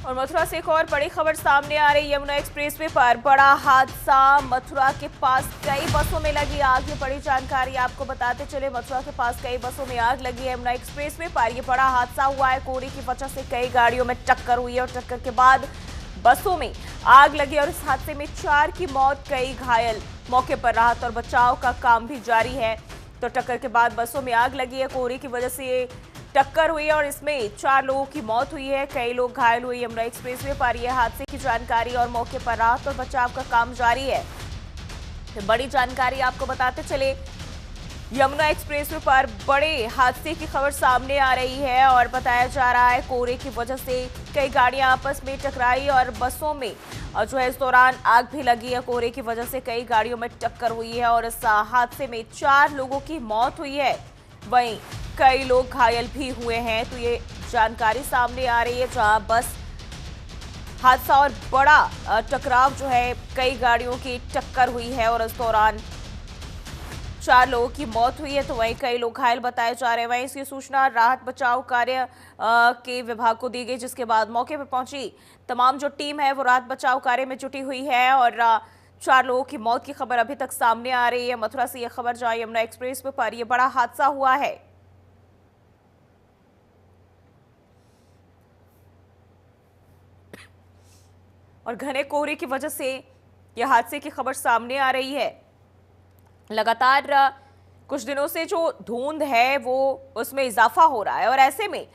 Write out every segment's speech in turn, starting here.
और मथुरा से एक और बड़ी खबर सामने आ रही है। यमुना एक्सप्रेसवे पर बड़ा हादसा। मथुरा के पास कई बसों में लगी आग। ये बड़ी जानकारी आपको बताते चले। मथुरा के पास कई बसों में आग लगी है। यमुना एक्सप्रेसवे पर यह बड़ा हादसा हुआ है। कोहरे की वजह से कई गाड़ियों में टक्कर हुई है और टक्कर के बाद बसों में आग लगी और इस हादसे में 4 की मौत, कई घायल। मौके पर राहत और बचाव का काम भी जारी है। तो टक्कर के बाद बसों में आग लगी है। कोहरे की वजह से टक्कर हुई है और इसमें 4 लोगों की मौत हुई है, कई लोग घायल हुए। यमुना एक्सप्रेसवे पर यह हादसे की जानकारी और मौके पर राहत और बचाव का काम जारी है। तो बड़ी जानकारी आपको बताते चले। यमुना एक्सप्रेसवे पर बड़े हादसे की खबर सामने आ रही है और बताया जा रहा है कोहरे की वजह से कई गाड़ियां आपस में टकराई और बसों में जो है इस दौरान आग भी लगी है। कोहरे की वजह से कई गाड़ियों में टक्कर हुई है और इस हादसे में 4 लोगों की मौत हुई है, वहीं कई लोग घायल भी हुए हैं। तो ये जानकारी सामने आ रही है जहां बस हादसा और बड़ा टकराव जो है, कई गाड़ियों की टक्कर हुई है और इस दौरान 4 लोगों की मौत हुई है, तो वहीं कई लोग घायल बताए जा रहे हैं। वहीं इसकी सूचना राहत बचाव कार्य के विभाग को दी गई, जिसके बाद मौके पर पहुंची तमाम जो टीम है वो राहत बचाव कार्य में जुटी हुई है और 4 लोगों की मौत की खबर अभी तक सामने आ रही है। मथुरा से यह खबर जहां यमुना एक्सप्रेस पर यह बड़ा हादसा हुआ है। और घने कोहरे की वजह से यह हादसे की खबर सामने आ रही है। लगातार कुछ दिनों से जो धुंध है वो उसमें इजाफा हो रहा है और ऐसे में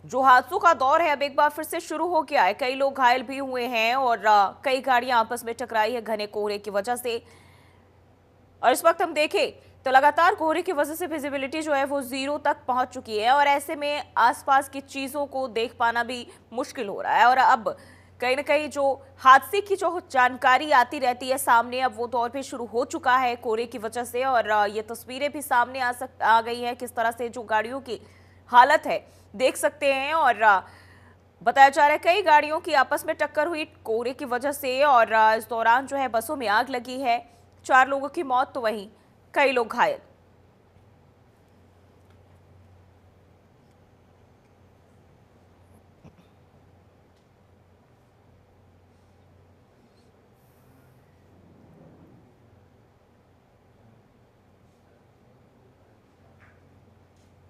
जो हादसों का दौर है अब एक बार फिर से शुरू हो गया है। कई लोग घायल भी हुए हैं और कई गाड़ियां आपस में टकराई है घने कोहरे की वजह से। और इस वक्त हम देखें तो लगातार कोहरे की वजह से विजिबिलिटी जो है वो 0 तक पहुंच चुकी है और ऐसे में आसपास की चीजों को देख पाना भी मुश्किल हो रहा है। और अब कहीं ना कहीं जो हादसे की जो जानकारी आती रहती है सामने, अब वो दौर भी शुरू हो चुका है कोहरे की वजह से। और ये तस्वीरें भी सामने आ गई है किस तरह से जो गाड़ियों की हालत है देख सकते हैं। और बताया जा रहा है कई गाड़ियों की आपस में टक्कर हुई कोहरे की वजह से और इस दौरान जो है बसों में आग लगी है। 4 लोगों की मौत तो वहीं कई लोग घायल।